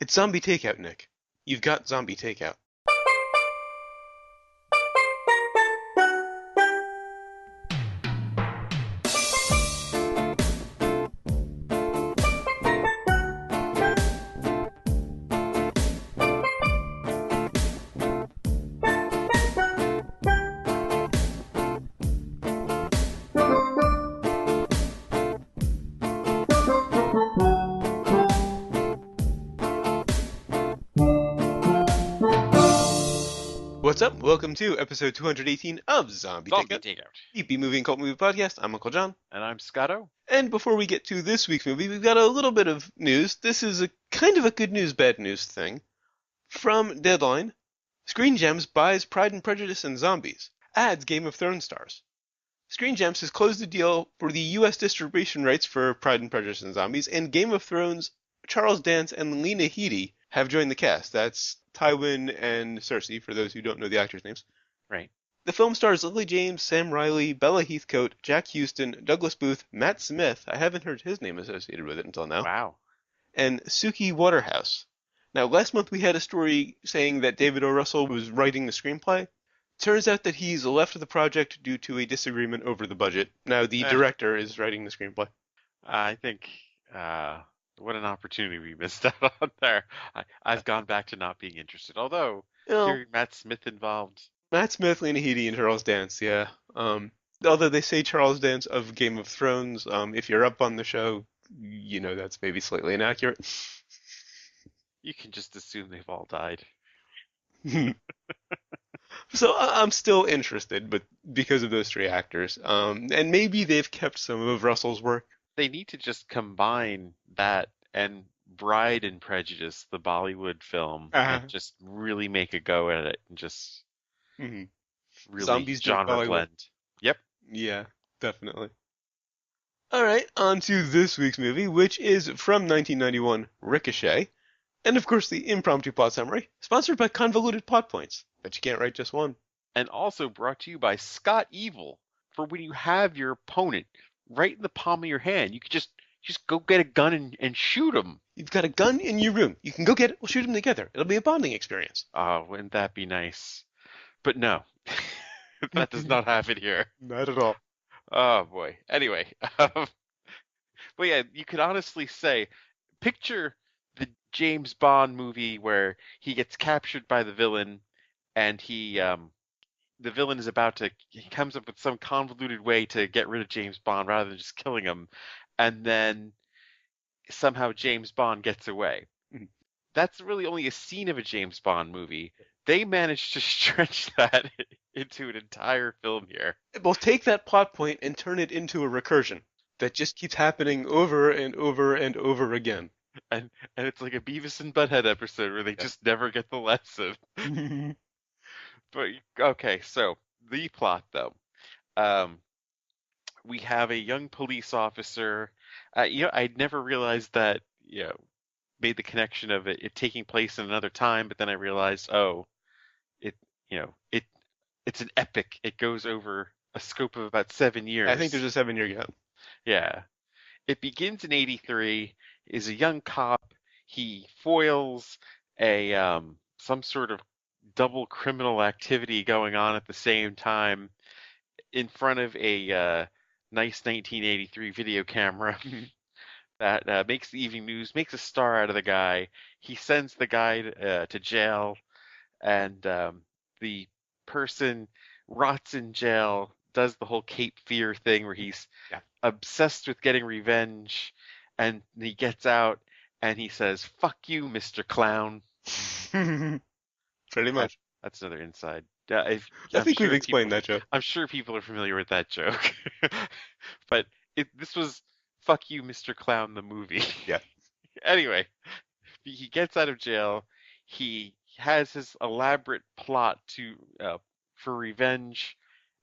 It's zombie takeout, Nick. You've got zombie takeout. What's up? Welcome to episode 218 of Zombie Zombie Takeout, Takeout. the B-movie and cult movie podcast. I'm Uncle John. And I'm Scotto. And before we get to this week's movie, we've got a little bit of news. This is a kind of a good news, bad news thing. From Deadline, Screen Gems buys Pride and Prejudice and Zombies, adds Game of Thrones stars. Screen Gems has closed the deal for the U.S. distribution rights for Pride and Prejudice and Zombies, and Game of Thrones, Charles Dance and Lena Headey have joined the cast. That's Tywin and Cersei, for those who don't know the actors' names. Right. The film stars Lily James, Sam Riley, Bella Heathcote, Jack Houston, Douglas Booth, Matt Smith, I haven't heard his name associated with it until now, Wow. and Suki Waterhouse. Now, last month we had a story saying that David O. Russell was writing the screenplay. Turns out that he's left the project due to a disagreement over the budget. Now, the director is writing the screenplay. I think, what an opportunity we missed out on there. I've gone back to not being interested. Although, You know, hearing Matt Smith involved, Matt Smith, Lena Headey, and Charles Dance, yeah. Although they say Charles Dance of Game of Thrones, if you're up on the show, you know that's maybe slightly inaccurate. you can just assume they've all died. So I'm still interested, but because of those three actors, and maybe they've kept some of Russell's work. They need to just combine that and Bride and Prejudice, the Bollywood film, and just really make a go at it and just Mhm. really Zombies do genre Bollywood. blend. Yep. Yeah, definitely. All right, on to this week's movie, which is from 1991, Ricochet, and of course the impromptu plot summary, sponsored by Convoluted Plot Points. Bet you can't write just one. And also brought to you by Scott Evil, for when you have your opponent right in the palm of your hand, you could just go get a gun and shoot him. You've got a gun in your room. You can go get it. We'll shoot them together. It'll be a bonding experience. Oh, wouldn't that be nice? But no, that does not happen here. Not at all. Oh boy. Anyway, but yeah, you could honestly say, picture the James Bond movie where he gets captured by the villain, and the villain is he comes up with some convoluted way to get rid of James Bond rather than just killing him, and then somehow James Bond gets away. Mhm. That's really only a scene of a James Bond movie. They managed to stretch that into an entire film here. We'll take that plot point and turn it into a recursion that just keeps happening over and over and over again. And it's like a Beavis and Butthead episode where they just never get the lesson. But okay, so the plot though. We have a young police officer. I'd never realized that, made the connection of it taking place in another time, but then I realized, it, it's an epic. It goes over a scope of about 7 years. I think there's a 7-year gap. Yeah. It begins in 83, is a young cop. He foils some sort of double criminal activity going on at the same time in front of a nice 1983 video camera that makes the evening news, makes a star out of the guy. He sends the guy to jail, and the person rots in jail, does the whole Cape Fear thing where he's obsessed with getting revenge, and he gets out and he says, "Fuck you, Mr. Clown." Pretty much. That's another inside. I think we've explained that joke. I'm sure people are familiar with that joke. But this was "Fuck You, Mr. Clown" the movie. Yeah. Anyway, he gets out of jail. He has his elaborate plot for revenge.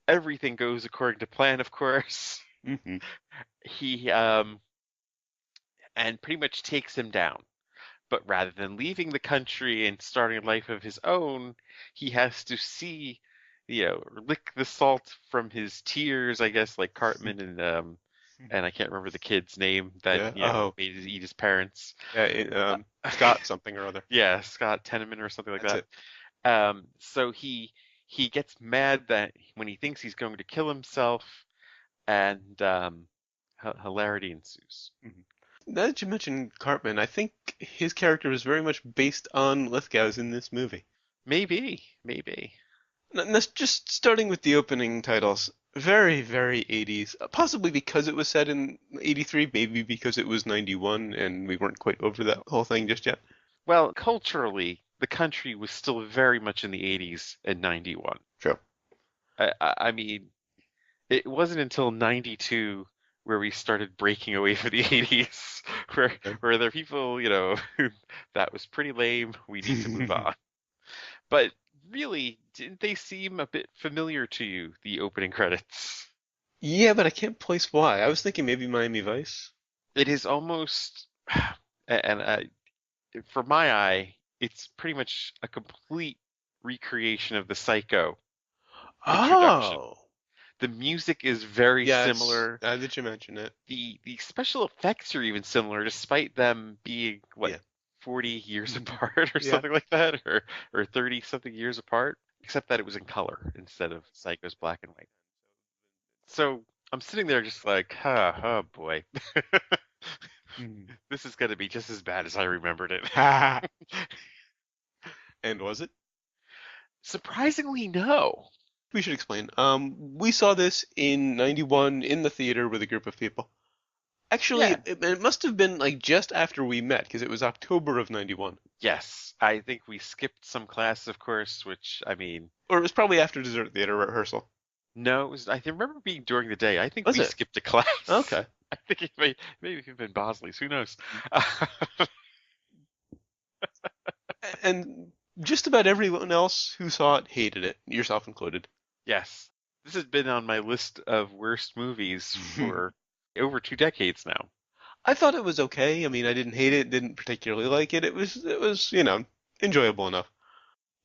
Everything goes according to plan, of course. Mm-hmm. He and pretty much takes him down. But rather than leaving the country and starting a life of his own, he has to lick the salt from his tears, I guess, like Cartman and and I can't remember the kid's name that, Yeah. Oh, made his eat his parents. yeah. Scott something or other. Yeah, Scott Tenorman or something like That's that. it. So he gets mad that when he thinks he's going to kill himself, and hilarity ensues. Mhm. Now that you mentioned Cartman, I think his character was very much based on Lithgow's in this movie. Maybe, maybe. Just starting with the opening titles, very, very 80s. Possibly because it was set in 83, maybe because it was 91 and we weren't quite over that whole thing just yet. Well, culturally, the country was still very much in the 80s in 91. Sure. I mean, it wasn't until 92 where we started breaking away from the 80s, where there are people, that was pretty lame. We need to move on. But really, didn't they seem a bit familiar to you, the opening credits? Yeah, but I can't place why. I was thinking maybe Miami Vice. It is almost, and for my eye, it's pretty much a complete recreation of the Psycho introduction. Oh, The music is very yes. similar. Now that you mention it. The special effects are even similar, despite them being what Yeah. 40 years apart or Yeah. something like that, or 30 something years apart, except that it was in color instead of Psycho's black and white. So I'm sitting there just like, oh boy, Hmm. this is gonna be just as bad as I remembered it. And was it? Surprisingly, no. We should explain. We saw this in 91 in the theater with a group of people. Actually, Yeah. it must have been like just after we met because it was October of 91. Yes, I think we skipped some class, of course, which I mean, Or it was probably after dessert theater rehearsal. no, I remember being during the day. I think Was we it? skipped a class. Okay. I think maybe it could have been Bosley's. Who knows? And just about everyone else who saw it hated it, yourself included. Yes, this has been on my list of worst movies for over 2 decades now. I thought it was okay. I mean, I didn't hate it, didn't particularly like it. It was enjoyable enough.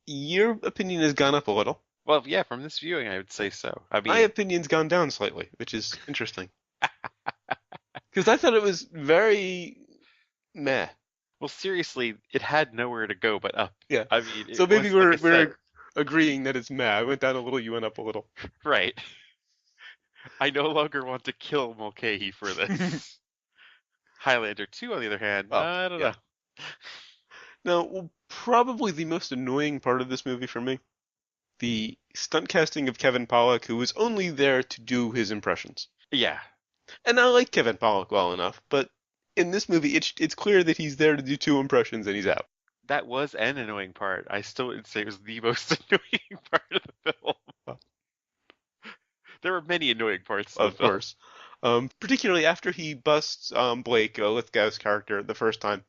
Your opinion has gone up a little. Well, yeah, from this viewing, I would say so. I My mean, opinion's gone down slightly, which is interesting. Because I thought it was very meh. well, seriously, it had nowhere to go but up. Yeah. I mean, So it maybe was like I said, we're agreeing that it's meh. I went down a little, you went up a little. right. I no longer want to kill Mulcahy for this. Highlander 2, on the other hand, Well, I don't yeah. know. Now, probably the most annoying part of this movie for me, the stunt casting of Kevin Pollak, who was only there to do his impressions. Yeah, And I like Kevin Pollak well enough, but in this movie, it's clear that he's there to do two impressions and he's out. that was an annoying part. I still would say it was the most annoying part of the film. Well, There were many annoying parts of the of film. course. Particularly after he busts Blake, Lithgow's character, the first time.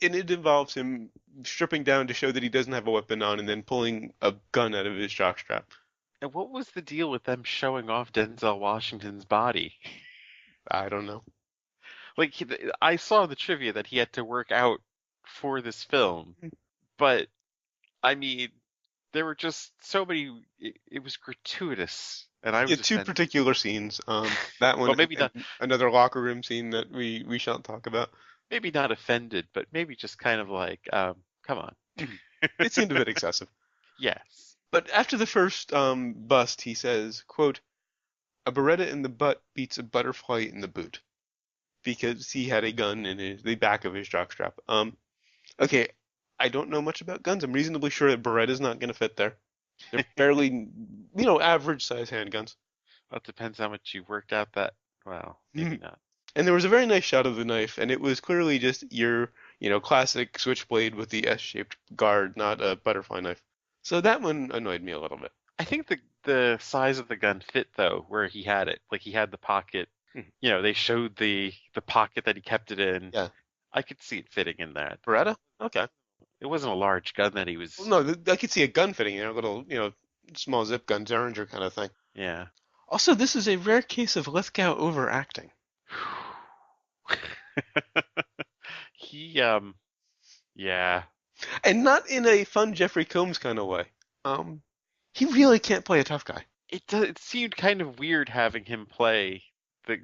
And it involves him stripping down to show that he doesn't have a weapon on and then pulling a gun out of his jockstrap. And what was the deal with them showing off Denzel Washington's body? I don't know. Like, I saw the trivia that he had to work out for this film, but I mean, there were just so many. It was gratuitous, and I Yeah, was two offended. particular scenes. That one Well, maybe not. and another locker room scene that we shan't talk about. Maybe not offended, but maybe just kind of like, come on. It seemed a bit excessive. Yes. But after the first bust, he says, quote, "A Beretta in the butt beats a butterfly in the boot," because he had a gun in the back of his jockstrap. Okay, I don't know much about guns. I'm reasonably sure that Beretta's not going to fit there. They're fairly, average size handguns. Well, it depends how much you worked out that. Well, maybe not. And there was a very nice shot of the knife, and it was clearly just your, classic switchblade with the S-shaped guard, not a butterfly knife. So that one annoyed me a little bit. I think the size of the gun fit though, where he had it. Like he had the pocket. They showed the pocket that he kept it in. Yeah. I could see it fitting in that. Beretta? Okay. It wasn't a large gun that he Well, was. no, I could see a gun fitting there, a little, small zip gun, Derringer kind of thing. Yeah. Also, this is a rare case of Lithgow overacting. He yeah. And not in a fun Jeffrey Combs kind of way. He really can't play a tough guy. It seemed kind of weird having him play the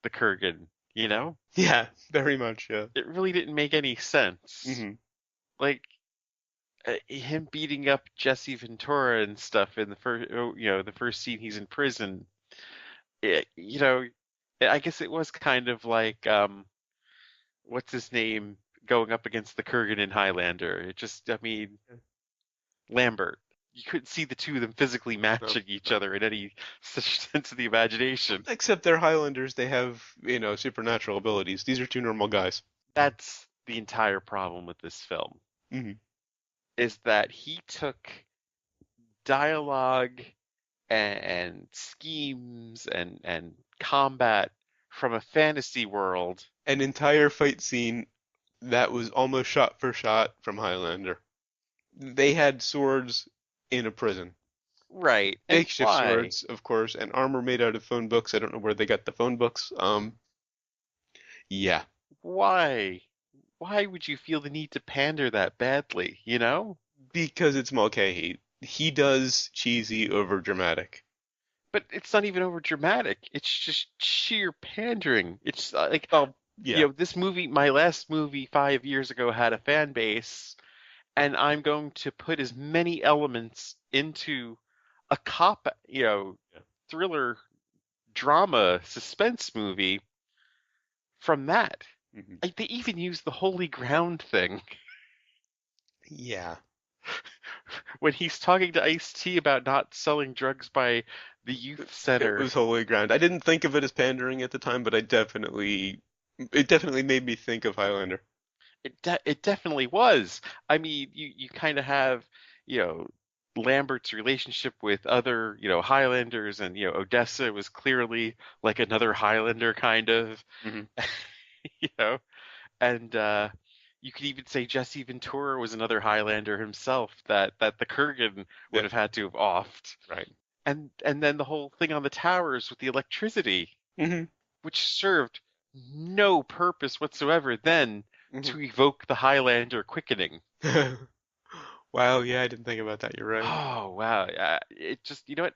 the Kurgan, you know? Yeah, very much. Yeah. It really didn't make any sense. Hmm. Like him beating up Jesse Ventura and stuff in the first, the first scene he's in prison. It, I guess it was kind of like what's his name going up against the Kurgan in Highlander. It just, I mean, Lambert. You couldn't see the two of them physically No, matching each no. other in any such sense of the imagination. Except they're Highlanders. They have, supernatural abilities. These are two normal guys. That's the entire problem with this film, Hmm. is that he took dialogue and schemes and combat from a fantasy world. An entire fight scene that was almost shot for shot from Highlander. They had swords in a prison. Right. And Makeshift why? swords, of course, and armor made out of phone books. I don't know where they got the phone books. Yeah, Why? Why would you feel the need to pander that badly, you know? because it's Mulcahy. He does cheesy over dramatic. But it's not even over dramatic. It's just sheer pandering. It's like, Well, yeah. this movie, my last movie 5 years ago had a fan base, and I'm going to put as many elements into a cop, Yeah. thriller, drama, suspense movie from that. Hmm. Like, they even use the holy ground thing Yeah. when he's talking to Ice-T about not selling drugs by the youth It center. was holy ground. I didn't think of it as pandering at the time, but it definitely made me think of Highlander. It definitely was. I mean, you kind of have, you know, Lambert's relationship with other, Highlanders, and Odessa was clearly like another Highlander kind of, Hmm. you know, and you could even say Jesse Ventura was another Highlander himself that the Kurgan would Yeah. have had to have offed. Right. And then the whole thing on the towers with the electricity, Hmm. which served no purpose whatsoever then Hmm. to evoke the Highlander quickening. Wow. Yeah, I didn't think about that. You're right. Oh wow. It just, you know what?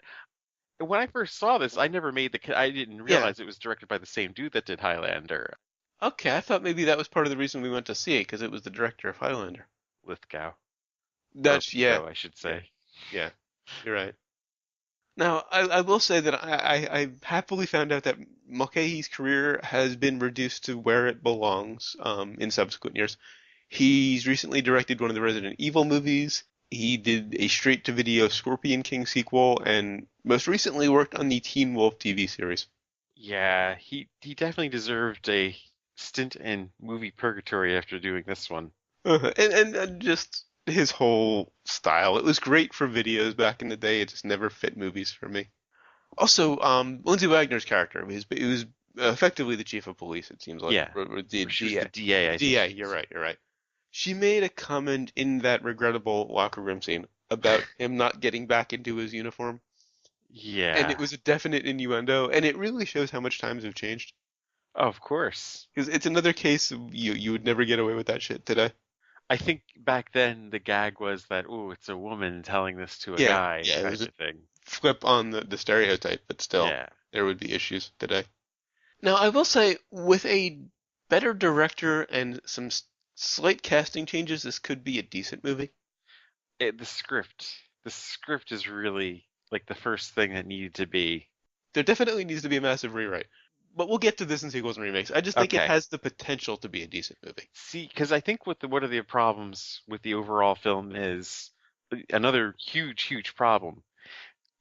When I first saw this, I didn't Yeah. realize it was directed by the same dude that did Highlander, Okay, I thought maybe that was part of the reason we went to see it because it was the director of Highlander. Lithgow, or That's yeah, Lithgow, I should yeah, say. yeah. You're right. Now, I will say that I happily found out that Mulcahy's career has been reduced to where it belongs in subsequent years. He's recently directed one of the Resident Evil movies. He did a straight-to-video Scorpion King sequel, and most recently worked on the Teen Wolf TV series. Yeah, he definitely deserved a stint in movie purgatory after doing this one. And just his whole style. It was great for videos back in the day. It just never fit movies for me. Also, Lindsay Wagner's character it was effectively the chief of police. It seems like Yeah, or the she was DA. the DA, I think. DA. You're right. You're right. She made a comment in that regrettable locker room scene about him not getting back into his uniform, and it Yeah, was a definite innuendo, and it really shows how much times have changed. of course. Because it's another case of you would never get away with that shit today. I think back then the gag was that, oh, it's a woman telling this to a Yeah, guy yeah, it was kind a of thing. flip on the stereotype, but still, Yeah. there would be issues today. Now, I will say, with a better director and some slight casting changes, this could be a decent movie. The script is really like the first thing that needed to be. There definitely needs to be a massive rewrite, but we'll get to this in sequels and remakes. I just think it Okay. has the potential to be a decent movie. See, because I think one of the problems with the overall film is another huge, huge problem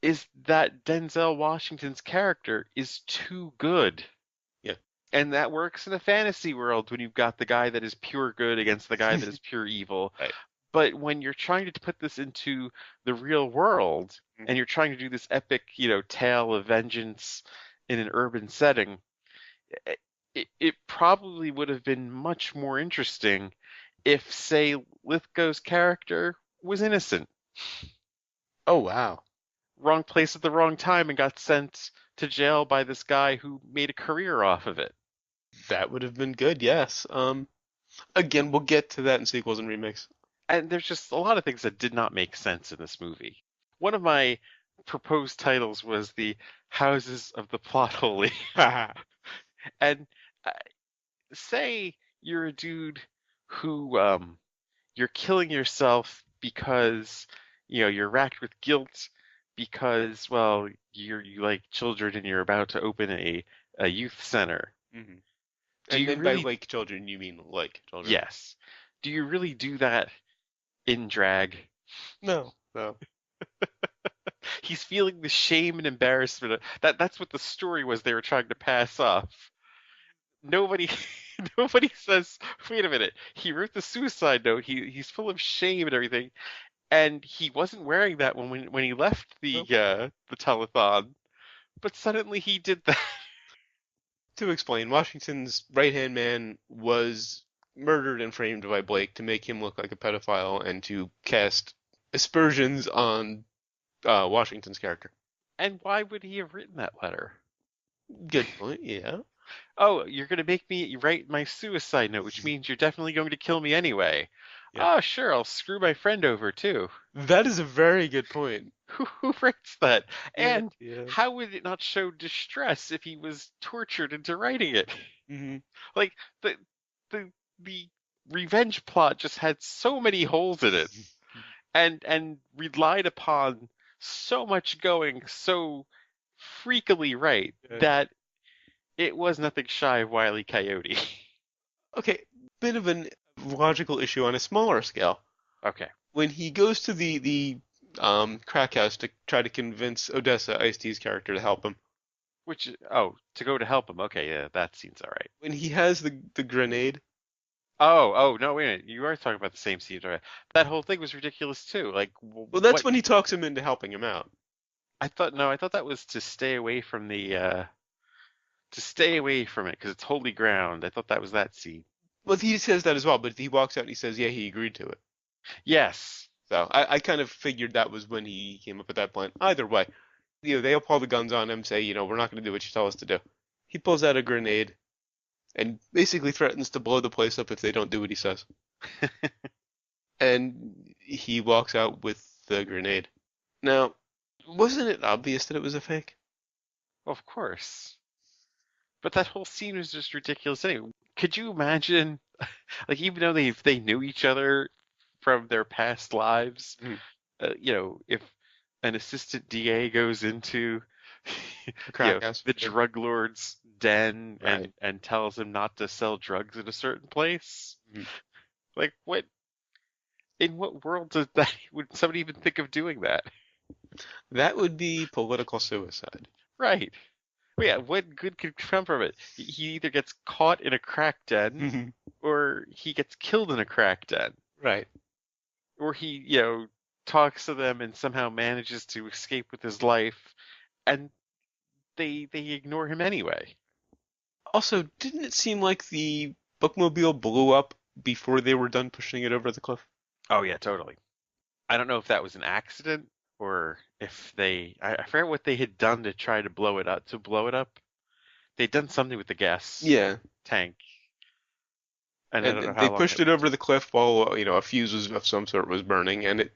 is that Denzel Washington's character is too good. Yeah. And that works in a fantasy world when you've got the guy that is pure good against the guy that is pure evil. Right. But when you're trying to put this into the real world Mhm. and you're trying to do this epic, tale of vengeance in an urban setting, it probably would have been much more interesting if, say, Lithgow's character was innocent, Oh, wow. wrong place at the wrong time, and got sent to jail by this guy who made a career off of it. That would have been good, yes. Again, we'll get to that in sequels and remakes. And there's just a lot of things that did not make sense in this movie. One of my proposed titles was the Houses of the Plot Holy. And uh, say you're a dude who you're killing yourself because you're racked with guilt because well you like children and you're about to open a youth center. Hmm. Do you And by really? like children, you mean like children? Yes. Do you really do that in drag? No, no. He's feeling the shame and embarrassment. That's what the story was they were trying to pass off. Nobody nobody says, wait a minute, he wrote the suicide note. He's full of shame and everything. And he wasn't wearing that when he left Well, the telethon, but suddenly he did that. to explain, Washington's right-hand man was murdered and framed by Blake to make him look like a pedophile and to cast aspersions on Washington's character. And why would he have written that letter? Good point, yeah. Oh, you're going to make me write my suicide note, which means you're definitely going to kill me anyway. Yeah. Oh, sure, I'll screw my friend over too. That is a very good point. Who writes that? Yeah, And yeah. how would it not show distress if he was tortured into writing it? Hmm. Like the the the revenge plot just had so many holes in it, and relied upon so much going so freakily right Yeah. that it was nothing shy of Wile E. Coyote. Okay, bit of an logical issue on a smaller scale. Okay. When he goes to the crack house to try to convince Odessa, Ice-T's character, to help him, Which, oh, to go to help him. Okay, yeah, that seems all right. when he has the grenade, Oh, no, wait a minute. You are talking about the same scene, right? That whole thing was ridiculous too. Like, well, that's what? when he talks him into helping him out. No, I thought that was to stay away from to stay away from it because it's holy ground. I thought that was that scene. Well, he says that as well, but he walks out and he says, yeah, he agreed to it. Yes. So I kind of figured that was when he came up with that plan. Either way, they all pull the guns on him, say, we're not going to do what you tell us to do. He pulls out a grenade and basically threatens to blow the place up if they don't do what he says. And he walks out with the grenade. Now, wasn't it obvious that it was a fake? Of course. But that whole scene was just ridiculous anyway. Could you imagine, like, even though they knew each other from their past lives, Mhm. if an assistant DA goes into, The crack house. the drug lord's den Right. and tells him not to sell drugs in a certain place, Mhm. like, in what world would somebody even think of doing that? That would be political suicide. Right. Well, yeah, what good could come from it? He either gets caught in a crack den, Mhm. or he gets killed in a crack den, Right. or he, talks to them and somehow manages to escape with his life, and they ignore him anyway. Also, didn't it seem like the bookmobile blew up before they were done pushing it over the cliff? Oh yeah, totally. I don't know if that was an accident or if I forget what they had done to try to blow it up. To blow it up, they'd done something with the gas Yeah. tank, and I don't know And they how long pushed it it was. over the cliff while, a fuse of some sort was burning, and it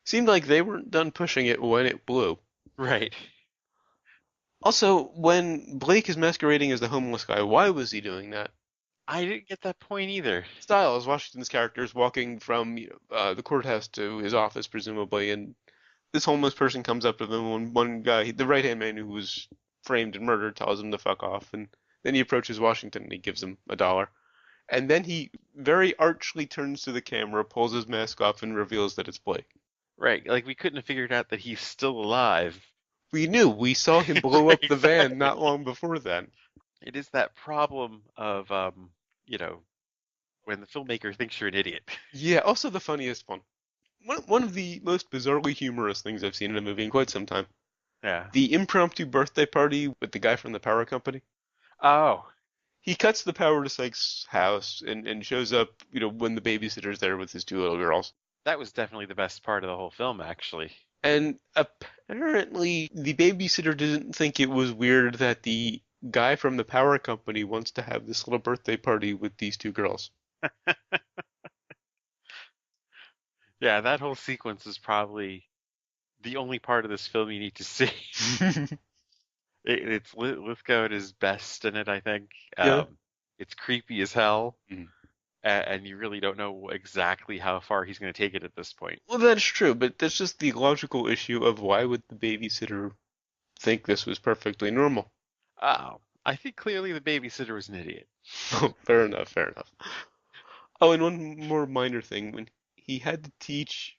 seemed like they weren't done pushing it when it blew. Right. Also, when Blake is masquerading as the homeless guy, why was he doing that? I didn't get that point either. Styles, Washington's character, is walking from the courthouse to his office, presumably, and this homeless person comes up to them. One guy, the right-hand man who was framed and murdered, tells him to fuck off, and then he approaches Washington and he gives him $1. And then he very archly turns to the camera, pulls his mask off, and reveals that it's Blake. Right. Like we couldn't have figured out that he's still alive. We knew. We saw him blow up the van Exactly. not long before then. It is that problem of you know, when the filmmaker thinks you're an idiot. Yeah, also the funniest one. One of the most bizarrely humorous things I've seen in a movie in quite some time. Yeah. The impromptu birthday party with the guy from the power company. Oh, He cuts the power to Sykes' house and shows up, when the babysitter's there with his two little girls. that was definitely the best part of the whole film, actually. And apparently the babysitter didn't think it was weird that the guy from the power company wants to have this little birthday party with these two girls. Yeah, that whole sequence is probably the only part of this film you need to see. It's Lithgow at his best in it, I think. Yeah. It's creepy as hell, Mhm. and you really don't know exactly how far he's going to take it at this point. Well, that's true, but that's just the logical issue of why would the babysitter think this was perfectly normal? Oh, I think clearly the babysitter was an idiot. Oh, fair enough, fair enough. Oh, and one more minor thing, when he had to teach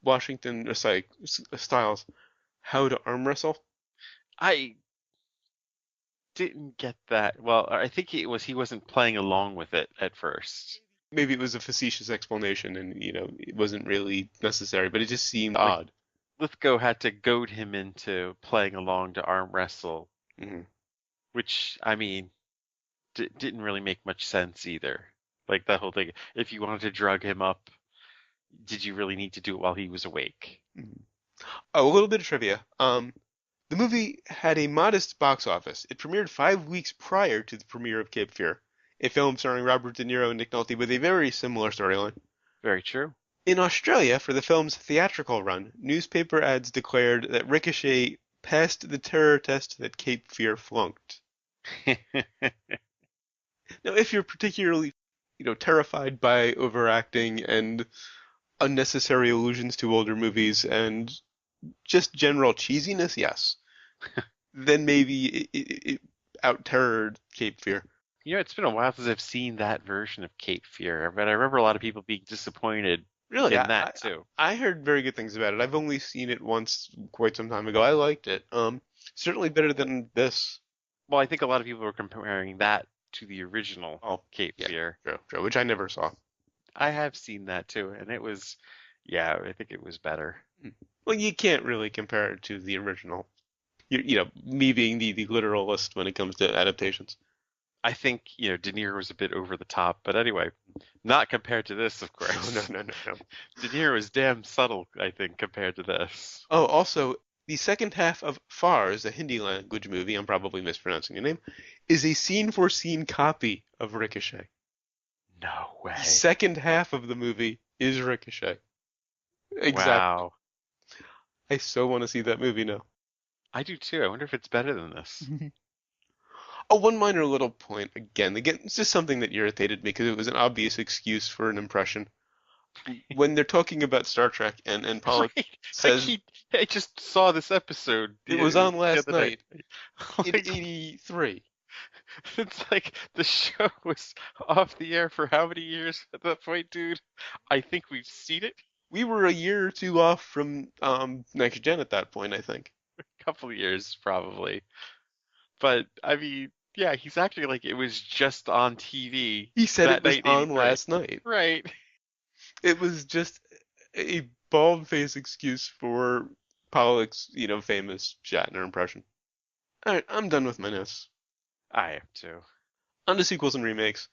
Washington, or sorry, Styles how to arm wrestle, I didn't get that. Well, I think it was he wasn't playing along with it at first. maybe it was a facetious explanation and, it wasn't really necessary, but it just seemed Like odd. Lithgow had to goad him into playing along to arm wrestle, Hmm. which I mean didn't really make much sense either. Like that whole thing. If you wanted to drug him up, did you really need to do it while he was awake? Hmm. Oh, a little bit of trivia. The movie had a modest box office. It premiered 5 weeks prior to the premiere of Cape Fear, a film starring Robert De Niro and Nick Nolte with a very similar storyline. Very true. In Australia, for the film's theatrical run, newspaper ads declared that Ricochet passed the terror test that Cape Fear flunked. Now, if you're particularly, terrified by overacting and unnecessary allusions to older movies and just general cheesiness, yes, then maybe it out-terrored Cape Fear. It's been a while since I've seen that version of Cape Fear, but I remember a lot of people being disappointed Really, in that too. I heard very good things about it. I've only seen it once quite some time ago. I liked it. Certainly better than this. Well, I think a lot of people were comparing that to the original Oh, Cape yeah, Fear. true, which I never saw. I have seen that too, and it was, yeah, I think it was better. Hmm. Well, you can't really compare it to the original. Me being the literalist when it comes to adaptations. I think, De Niro was a bit over the top, but anyway, not compared to this, of No, no, course. no, no, no. De Niro is damn subtle, I think, compared to this. Oh, also, the second half of Fars, a Hindi language movie, I'm probably mispronouncing the name, is a scene-for-scene copy of Ricochet. No The way. second half of the movie is Ricochet. Exactly. Wow. I so want to see that movie now. I do too. I wonder if it's better than this. Oh, one minor little point. Again, it's just something that irritated me because it was an obvious excuse for an impression. When they're talking about Star Trek and Pollock Right. says I just saw this episode it was on the last other night. night in Like, '83. it's like the show was off the air for how many years at that point, dude? I think we've seen it We were a year or two off from Next Gen at that point, I think. a couple of years probably. But I mean, yeah, he's acting like it was just on TV He said it that was night in on 83. last night. Right. It was just a bald-faced excuse for Pollock's, famous Shatner impression. All right, I'm done with my notes. I am too. On to sequels and remakes.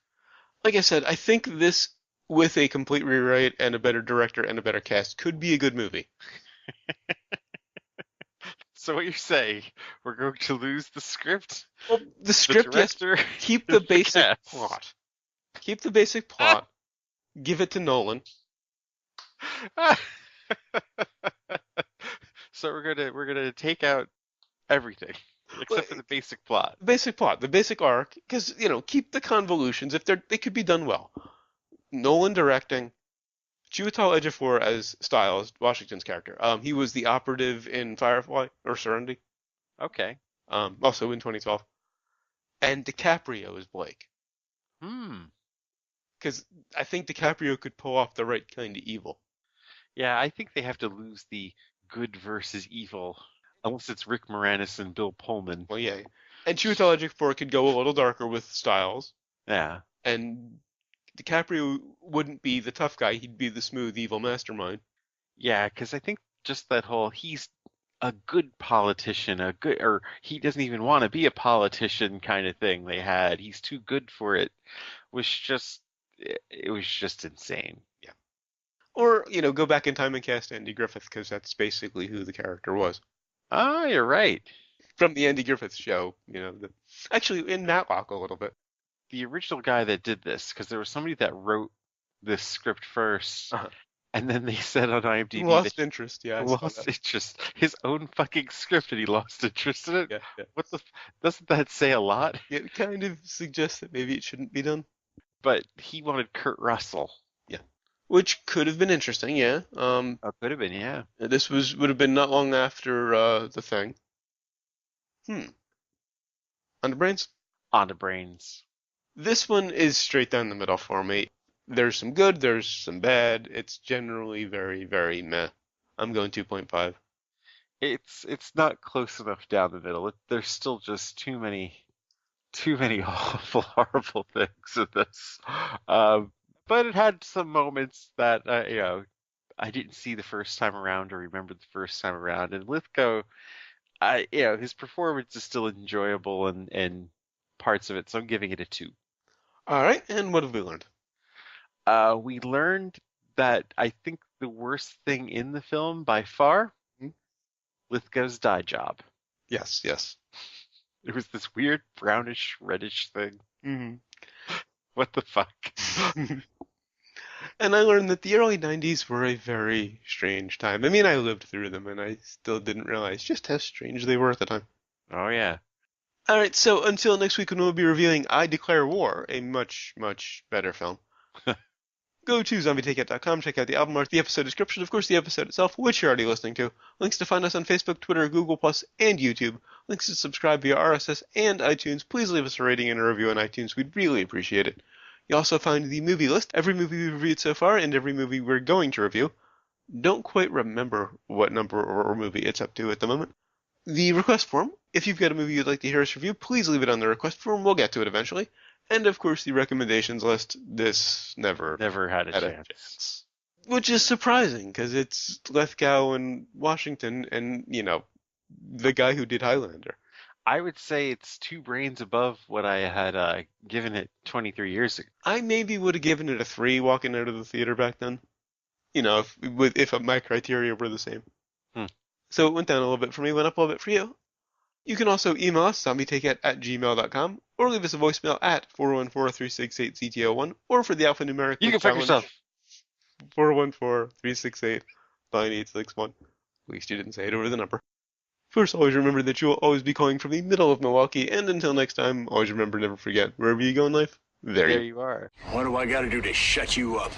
Like I said, I think this, with a complete rewrite and a better director and a better cast, could be a good movie. So what you're saying, we're going to lose the script, Well, the the script, yes, director, keep the the basic cast. plot. Keep the basic plot. Give it to Nolan. So we're gonna take out everything Well, except for the basic plot. the basic plot, the basic arc, because, keep the convolutions if they could be done well. Nolan directing, Chiwetel Ejiofor as Styles, Washington's character. He was the operative in Firefly or Serenity. Okay. Also in 2012. And DiCaprio as Blake, Hmm. because I think DiCaprio could pull off the right kind of evil. Yeah, I think they have to lose the good versus evil, unless it's Rick Moranis and Bill Pullman. Well, yeah. And Chiwetel Ejiofor could go a little darker with Styles, Yeah. and DiCaprio wouldn't be the tough guy; he'd be the smooth evil mastermind. Yeah, because I think just that whole he's a good politician, or he doesn't even want to be a politician kind of thing they had. He's too good for it. It was just insane. Yeah. Or, go back in time and cast Andy Griffith, because that's basically who the character was. Ah, you're right. From the Andy Griffith show, actually in Matlock a little bit. The original guy that did this, because there was somebody that wrote this script first, Uh-huh. And then they said on IMDb that Lost interest. Yeah, he I saw that. lost interest. His own fucking script, and he lost interest in it. Yeah, yeah. What the? Doesn't that say a lot? It kind of suggests that maybe it shouldn't be done. But he wanted Kurt Russell. Yeah. Which could have been interesting, yeah. Oh, could have been, yeah. This would have been not long after the thing. Underbrains? On the brains. This one is straight down the middle for me. There's some good, there's some bad. It's generally very, very meh. I'm going 2.5. It's not close enough down the middle. There's still just too many awful, horrible things in this. But it had some moments that I didn't see the first time around or remember the first time around. And Lithgow, his performance is still enjoyable and parts of it, so I'm giving it a 2. All right, and what have we learned? We learned that I think the worst thing in the film by far, Hmm? Lithgow's dye job. Yes, yes. It was this weird brownish reddish thing. Hmm. What the fuck? And I learned that the early 90s were a very strange time. I mean, I lived through them, and I still didn't realize just how strange they were at the time. Oh yeah. All right, so until next week when we'll be reviewing I Declare War, a much, much better film. Go to zombietakeout.com, check out the album art, the episode description, of course the episode itself, which you're already listening to, links to find us on Facebook, Twitter, Google+, and YouTube, links to subscribe via RSS and iTunes. Please leave us a rating and a review on iTunes. We'd really appreciate it. You also find the movie list, every movie we've reviewed so far, and every movie we're going to review. Don't quite remember what number or movie it's up to at the moment. The request form, if you've got a movie you'd like to hear us review, please leave it on the request form. We'll get to it eventually. And of course, the recommendations list. This never Had a had a chance. chance. Which is surprising, because it's Lithgow and Washington and, the guy who did Highlander. I would say it's 2 brains above what I had given it 23 years ago. I maybe would have given it a 3 walking out of the theater back then. If my criteria were the same. Hmm. So it went down a little bit for me, went up a little bit for you. You can also email us, zombietakeout@gmail.com, or leave us a voicemail at 414-368-CTO1, or for the alphanumeric You can fuck yourself. 414-368-9861. At least you didn't say it over the number. First, always remember that you will always be calling from the middle of Milwaukee, and until next time, always remember, never forget, wherever you go in life, there You are. What do I gotta do to shut you up?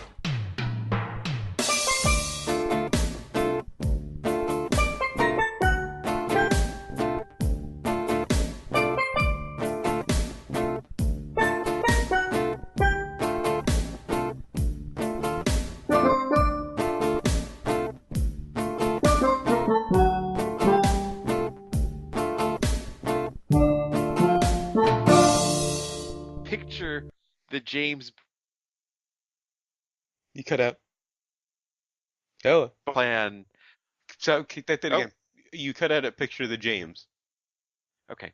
Picture the James You cut out. Hello. plan. So, kick that Oh. again. You cut out a picture of the James. Okay.